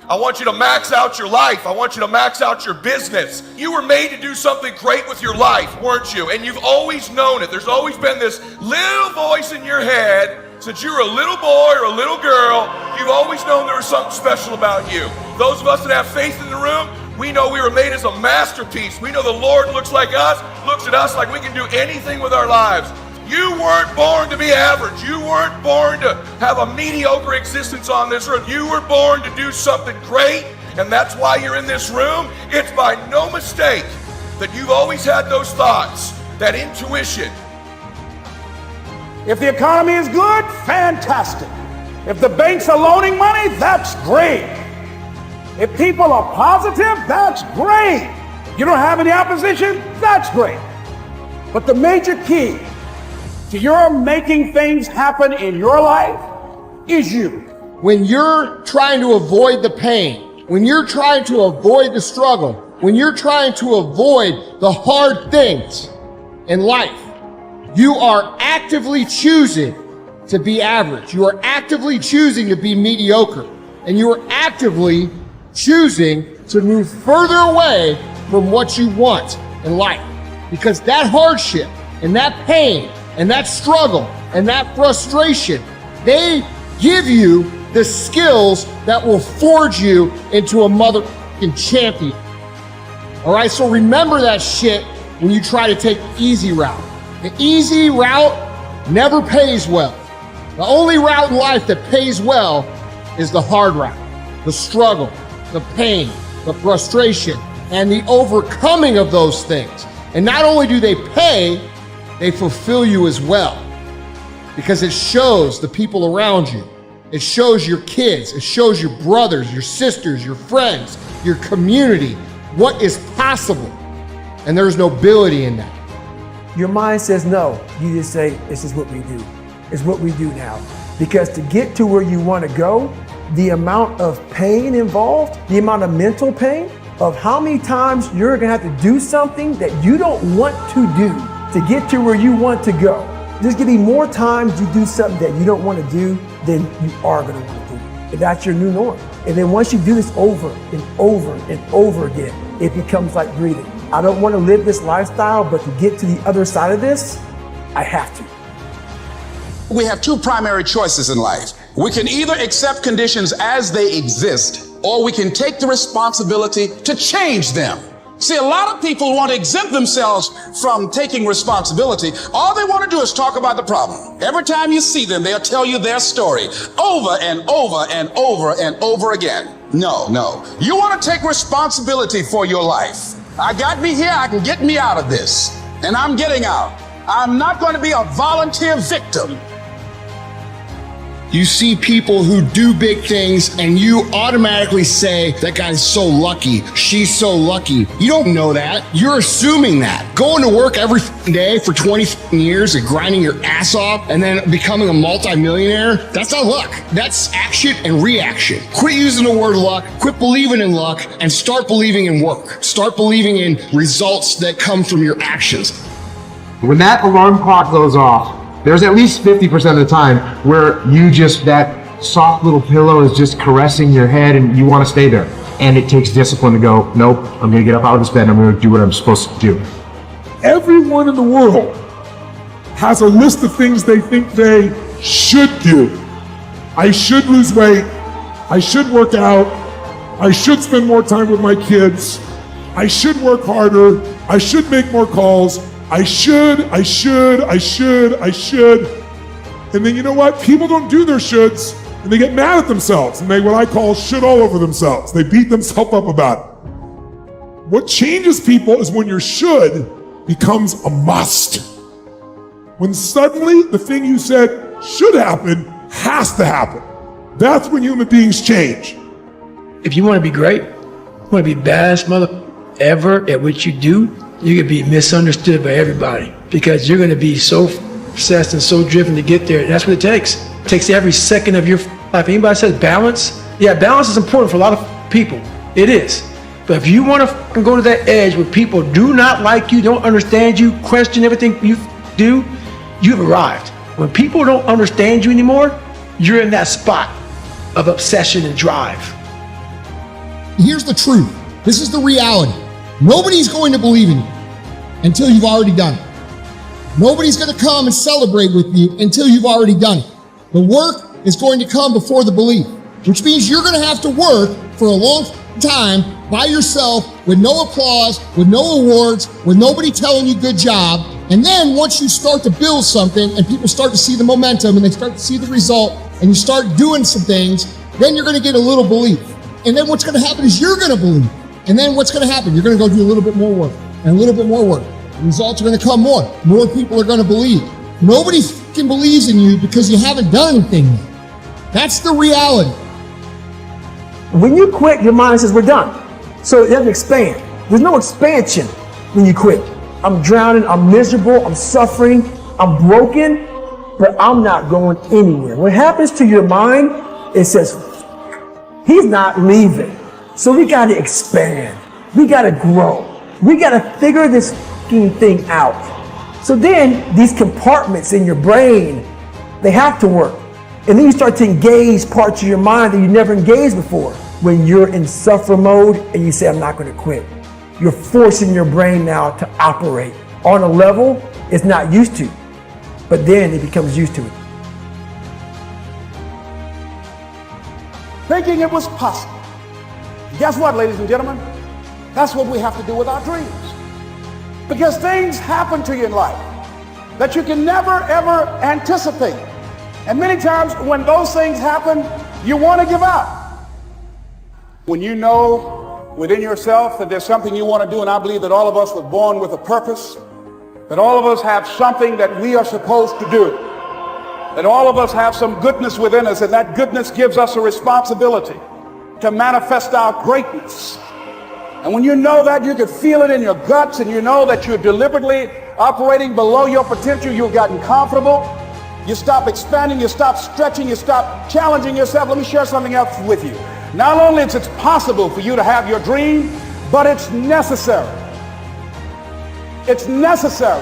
I want you to max out your life. I want you to max out your business. You were made to do something great with your life, weren't you? And you've always known it. There's always been this little voice in your head since you were a little boy or a little girl. You've always known there was something special about you. Those of us that have faith in the room, we know we were made as a masterpiece. We know the Lord looks at us like we can do anything with our lives. You weren't born to be average. You weren't born to have a mediocre existence on this earth. You were born to do something great, and that's why you're in this room. It's by no mistake that you've always had those thoughts, that intuition. If the economy is good, fantastic. If the banks are loaning money, that's great. If people are positive, that's great. You don't have any opposition, that's great. But the major key to your making things happen in your life is you. When you're trying to avoid the pain, when you're trying to avoid the struggle, when you're trying to avoid the hard things in life, you are actively choosing to be average. You are actively choosing to be mediocre. And you are actively choosing to move further away from what you want in life. Because that hardship and that pain and that struggle and that frustration, they give you the skills that will forge you into a motherfucking champion. All right, so remember that shit when you try to take the easy route. The easy route never pays well. The only route in life that pays well is the hard route, the struggle, the pain, the frustration, and the overcoming of those things. And not only do they pay, they fulfill you as well, because it shows the people around you. It shows your kids, it shows your brothers, your sisters, your friends, your community, what is possible. And there's nobility in that. Your mind says no. You just say, this is what we do. It's what we do now. Because to get to where you want to go, the amount of pain involved, the amount of mental pain of how many times you're going to have to do something that you don't want to do to get to where you want to go. There's going to be more times you do something that you don't want to do than you are going to want to do. And that's your new norm. And then once you do this over and over and over again, it becomes like breathing. I don't want to live this lifestyle, but to get to the other side of this, I have to. We have two primary choices in life. We can either accept conditions as they exist, or we can take the responsibility to change them. See, a lot of people want to exempt themselves from taking responsibility. All they want to do is talk about the problem. Every time you see them, they'll tell you their story over and over and over and over again. No. You want to take responsibility for your life. I got me here, I can get me out of this. And I'm getting out. I'm not going to be a volunteer victim. You see people who do big things and you automatically say, that guy's so lucky, she's so lucky. You don't know that. You're assuming that. Going to work every day for 20 years and grinding your ass off and then becoming a multimillionaire, that's not luck. That's action and reaction. Quit using the word luck, quit believing in luck, and start believing in work. Start believing in results that come from your actions. When that alarm clock goes off, there's at least 50% of the time where that soft little pillow is just caressing your head and you want to stay there. And it takes discipline to go, nope, I'm going to get up out of this bed and I'm going to do what I'm supposed to do. Everyone in the world has a list of things they think they should do. I should lose weight. I should work out. I should spend more time with my kids. I should work harder. I should make more calls. I should. And then you know what? People don't do their shoulds and they get mad at themselves and they what I call should all over themselves. They beat themselves up about it. What changes people is when your should becomes a must. When suddenly the thing you said should happen has to happen. That's when human beings change. If you want to be great, you want to be best mother ever at what you do, you could be misunderstood by everybody because you're going to be so obsessed and so driven to get there. That's what it takes. It takes every second of your life. Anybody says balance? Yeah, balance is important for a lot of people. It is. But if you want to go to that edge where people do not like you, don't understand you, question everything you do, you've arrived. When people don't understand you anymore, you're in that spot of obsession and drive. Here's the truth. This is the reality. Nobody's going to believe in you until you've already done it. Nobody's going to come and celebrate with you until you've already done it. The work is going to come before the belief, which means you're going to have to work for a long time by yourself with no applause, with no awards, with nobody telling you good job. And then once you start to build something and people start to see the momentum and they start to see the result and you start doing some things, then you're going to get a little belief. And then what's going to happen is you're going to believe. And then what's going to happen? You're going to go do a little bit more work and a little bit more work. The results are going to come more. More people are going to believe. Nobody fucking believes in you because you haven't done anything yet. That's the reality. When you quit, your mind says we're done. So it doesn't expand. There's no expansion when you quit. I'm drowning, I'm miserable, I'm suffering, I'm broken, but I'm not going anywhere. What happens to your mind, it says, he's not leaving. So we got to expand. We got to grow. We got to figure this thing out. So then these compartments in your brain, they have to work. And then you start to engage parts of your mind that you never engaged before. When you're in suffer mode and you say, I'm not going to quit. You're forcing your brain now to operate on a level it's not used to. But then it becomes used to it. Thinking it was possible. Guess what, ladies and gentlemen? That's what we have to do with our dreams. Because things happen to you in life that you can never, ever anticipate. And many times when those things happen, you want to give up. When you know within yourself that there's something you want to do, and I believe that all of us were born with a purpose, that all of us have something that we are supposed to do, that all of us have some goodness within us, and that goodness gives us a responsibility to manifest our greatness. And when you know that, you can feel it in your guts, and you know that you're deliberately operating below your potential, you've gotten comfortable, you stop expanding, you stop stretching, you stop challenging yourself. Let me share something else with you. Not only is it possible for you to have your dream, but it's necessary. It's necessary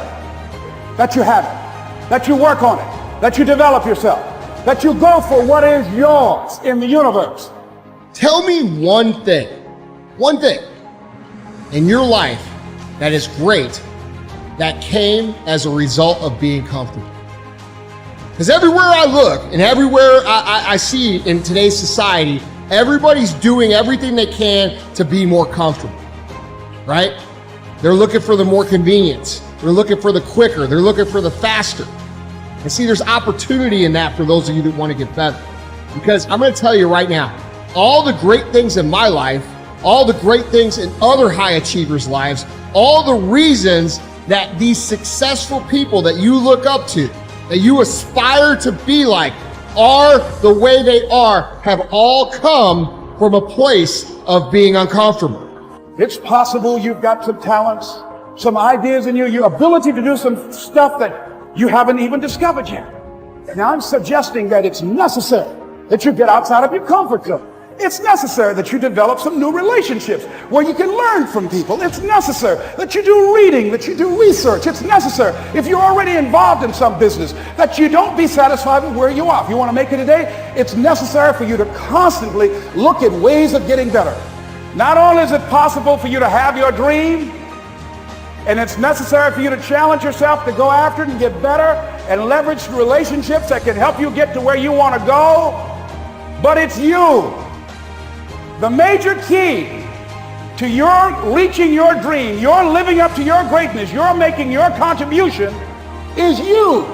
that you have it, that you work on it, that you develop yourself, that you go for what is yours in the universe. Tell me one thing in your life that is great that came as a result of being comfortable. Because everywhere I look and everywhere I see in today's society, everybody's doing everything they can to be more comfortable, right? They're looking for the more convenience. They're looking for the quicker. They're looking for the faster. And see, there's opportunity in that for those of you that want to get better. Because I'm going to tell you right now, all the great things in my life, all the great things in other high achievers' lives, all the reasons that these successful people that you look up to, that you aspire to be like, are the way they are, have all come from a place of being uncomfortable. It's possible you've got some talents, some ideas in you, your ability to do some stuff that you haven't even discovered yet. Now I'm suggesting that it's necessary that you get outside of your comfort zone. It's necessary that you develop some new relationships where you can learn from people. It's necessary that you do reading, that you do research. It's necessary, if you're already involved in some business, that you don't be satisfied with where you are. If you want to make it today, it's necessary for you to constantly look at ways of getting better. Not only is it possible for you to have your dream, and it's necessary for you to challenge yourself to go after it and get better and leverage relationships that can help you get to where you want to go, but it's you. The major key to your reaching your dream, your living up to your greatness, your making your contribution is you.